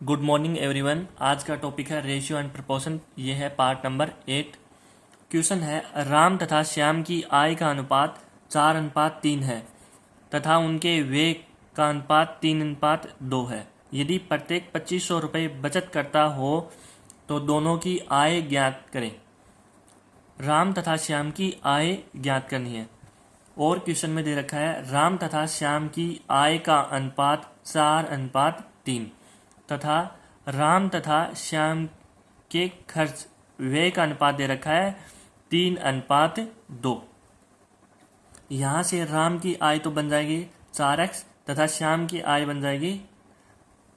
Good morning everyone. आज का topic है रेशियो एंड प्रपोर्शन। ये है पार्ट नंबर 8। क्वेश्चन है राम तथा श्याम की आय का अनुपात 4:3 है तथा उनके व्यय का अनुपात 3:2 है। यदि प्रत्येक 2500 रुपये बचत करता हो तो दोनों की आय ज्ञात करें। राम तथा श्याम की आय ज्ञात करनी है और क्वेश्चन में दे रखा है राम तथा श्याम की आय का अनुपात 4:3 तथा राम तथा श्याम के खर्च व्यय का अनुपात दे रखा है 3:2। यहाँ से राम की आय तो बन जाएगी 4x तथा श्याम की आय बन जाएगी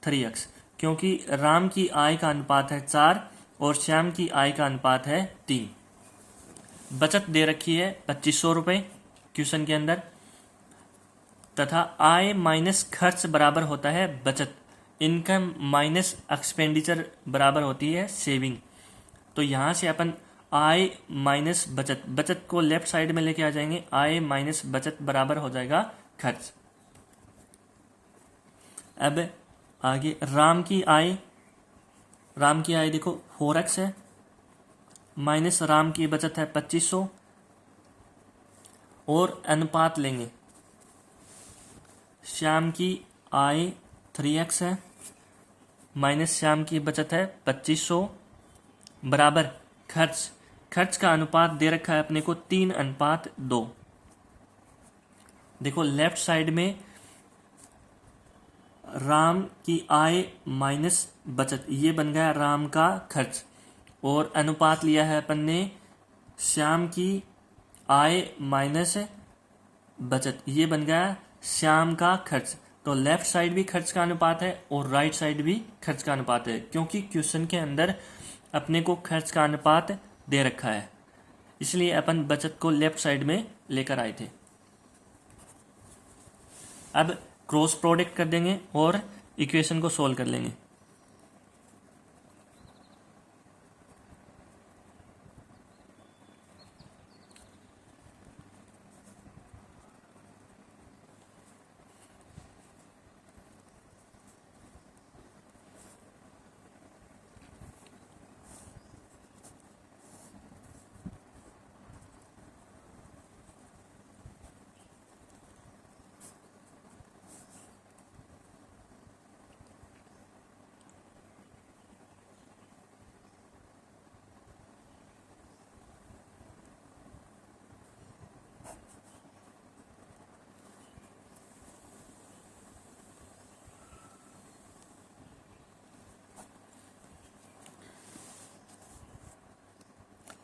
3x, क्योंकि राम की आय का अनुपात है 4 और श्याम की आय का अनुपात है 3। बचत दे रखी है 2500 रुपये क्वेश्चन के अंदर तथा आय माइनस खर्च बराबर होता है बचत। इनकम माइनस एक्सपेंडिचर बराबर होती है सेविंग। तो यहाँ से अपन आय माइनस बचत, बचत को लेफ्ट साइड में लेके आ जाएंगे। आय माइनस बचत बराबर हो जाएगा खर्च। अब आगे राम की आय देखो 4x है माइनस राम की बचत है 2500 और अनुपात लेंगे। श्याम की आय 3x है माइनस श्याम की बचत है 2500 बराबर खर्च का अनुपात दे रखा है अपने को 3:2। देखो लेफ्ट साइड में राम की आय माइनस बचत, ये बन गया राम का खर्च और अनुपात लिया है अपन ने श्याम की आय माइनस बचत, ये बन गया श्याम का खर्च। तो लेफ्ट साइड भी खर्च का अनुपात है और राइट साइड भी खर्च का अनुपात है, क्योंकि क्वेश्चन के अंदर अपने को खर्च का अनुपात दे रखा है, इसलिए अपन बचत को लेफ्ट साइड में लेकर आए थे। अब क्रॉस प्रोडक्ट कर देंगे और इक्वेशन को सोल्व कर लेंगे।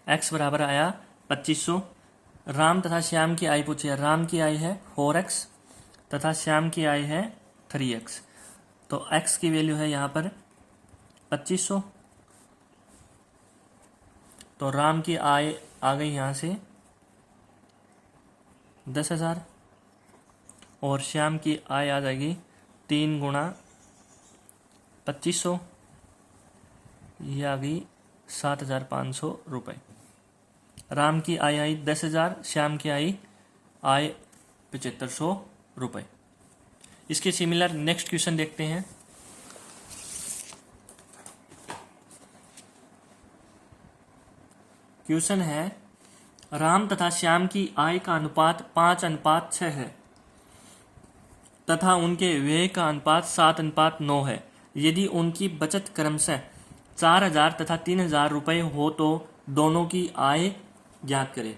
x बराबर आया 2500। राम तथा श्याम की आय पूछी है। राम की आय है 4x तथा श्याम की आय है 3x। तो x की वैल्यू है यहाँ पर 2500। तो राम की आय आ गई यहाँ से 10,000 और श्याम की आय आ जाएगी 3 गुणा 2500, ये आ गई 7,500 रुपये। राम की आय आई 10,000, श्याम की आय 7,500 रुपये। इसके सिमिलर नेक्स्ट क्वेश्चन देखते हैं। क्वेश्चन है राम तथा श्याम की आय का अनुपात 5:6 है तथा उनके व्यय का अनुपात 7:9 है। यदि उनकी बचत क्रमशः 4,000 तथा 3,000 रुपये हो तो दोनों की आय ज्ञात करें।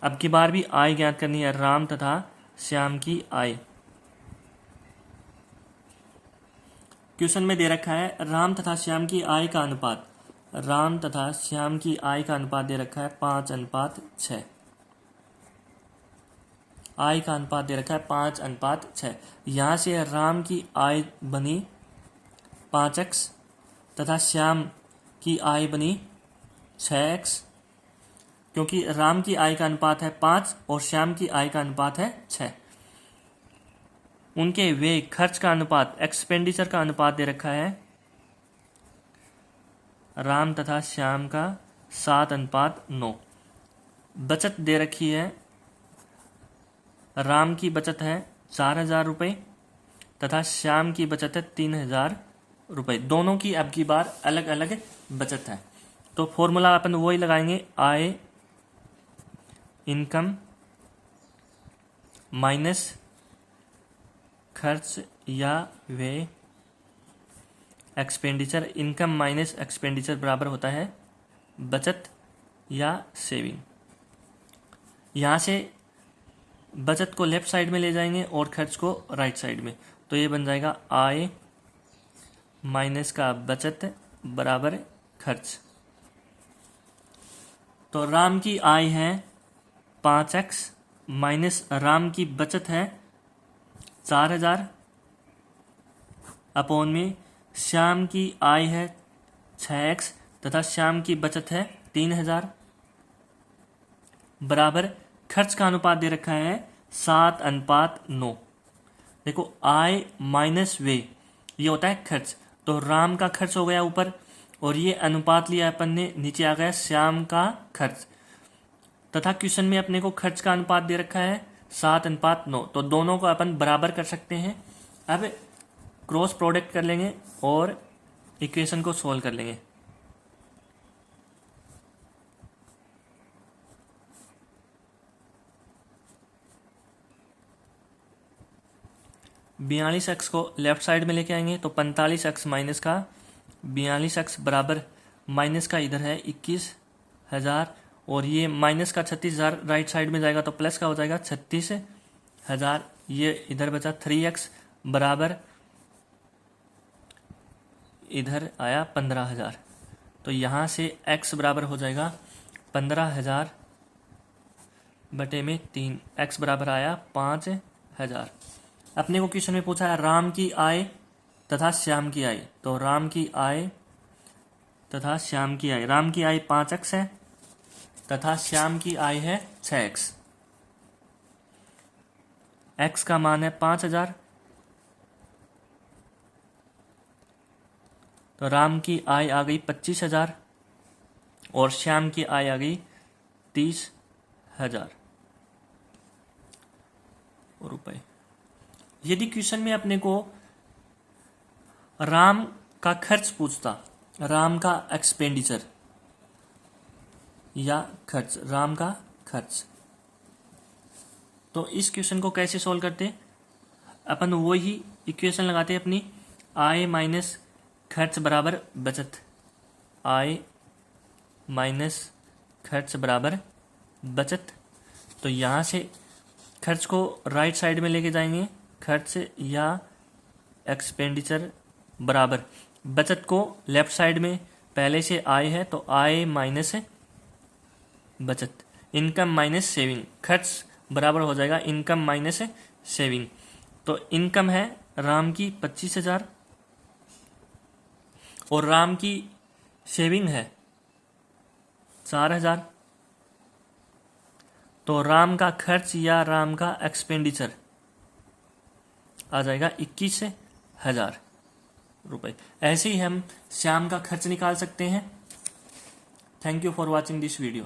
अब की बार भी आय ज्ञात करनी है, राम तथा श्याम की आय। क्वेश्चन में दे रखा है राम तथा श्याम की आय का अनुपात। राम तथा श्याम की आय का अनुपात दे रखा है 5:6। आय का अनुपात दे रखा है 5:6। यहाँ से राम की आय बनी 5x तथा श्याम की आय बनी 6x, क्योंकि राम की आय का अनुपात है 5 और श्याम की आय का अनुपात है 6। उनके व्यय खर्च का अनुपात, एक्सपेंडिचर का अनुपात दे रखा है राम तथा श्याम का 7:9। बचत दे रखी है, राम की बचत है 4,000 रुपये तथा श्याम की बचत है 3,000 रुपए। दोनों की अब की बार अलग अलग बचत है, तो फॉर्मूला अपन वही लगाएंगे, आय इनकम माइनस खर्च या व्यय एक्सपेंडिचर। इनकम माइनस एक्सपेंडिचर बराबर होता है बचत या सेविंग। यहाँ से बचत को लेफ्ट साइड में ले जाएंगे और खर्च को राइट साइड में, तो ये बन जाएगा आय माइनस का बचत बराबर खर्च। तो राम की आय है 5x माइनस राम की बचत है 4000 अपॉन में श्याम की आय है 6x तथा श्याम की बचत है 3000 बराबर खर्च का अनुपात दे रखा है 7:9। देखो आय माइनस व्यय ये होता है खर्च, तो राम का खर्च हो गया ऊपर और ये अनुपात लिया अपन ने, नीचे आ गया श्याम का खर्च, तथा क्वेश्चन में अपने को खर्च का अनुपात दे रखा है 7:9, तो दोनों को अपन बराबर कर सकते हैं। अब क्रॉस प्रोडक्ट कर लेंगे और इक्वेशन को सोल्व कर लेंगे। बयालीस एक्स को लेफ्ट साइड में लेके आएंगे तो 45x माइनस का 42x बराबर माइनस का इधर है 21,000 और ये माइनस का 36,000 राइट साइड में जाएगा तो प्लस का हो जाएगा 36,000। ये इधर बचा 3x बराबर इधर आया 15,000, तो यहाँ से x बराबर हो जाएगा 15,000 बटे में 3, x बराबर आया 5,000। अपने को क्वेश्चन में पूछा है राम की आय तथा श्याम की आय, तो राम की आय तथा श्याम की आय, राम की आय 5x है तथा श्याम की आय है 6x। x का मान है 5,000, तो राम की आय आ गई 25,000 और श्याम की आय आ गई 30,000 रुपए। यदि क्वेश्चन में अपने को राम का खर्च पूछता, राम का एक्सपेंडिचर या खर्च, राम का खर्च, तो इस क्वेश्चन को कैसे सॉल्व करते? अपन वही इक्वेशन लगाते अपनी, आय माइनस खर्च बराबर बचत, आय माइनस खर्च बराबर बचत। तो यहाँ से खर्च को राइट साइड में लेके जाएंगे, खर्च या एक्सपेंडिचर बराबर बचत को लेफ्ट साइड में, पहले से आय है तो आय माइनस बचत, इनकम माइनस सेविंग, खर्च बराबर हो जाएगा इनकम माइनस सेविंग। तो इनकम है राम की 25,000 और राम की सेविंग है 4,000, तो राम का खर्च या राम का एक्सपेंडिचर आ जाएगा 21,000 रुपये। ऐसे ही हम श्याम का खर्च निकाल सकते हैं। Thank you for watching this video.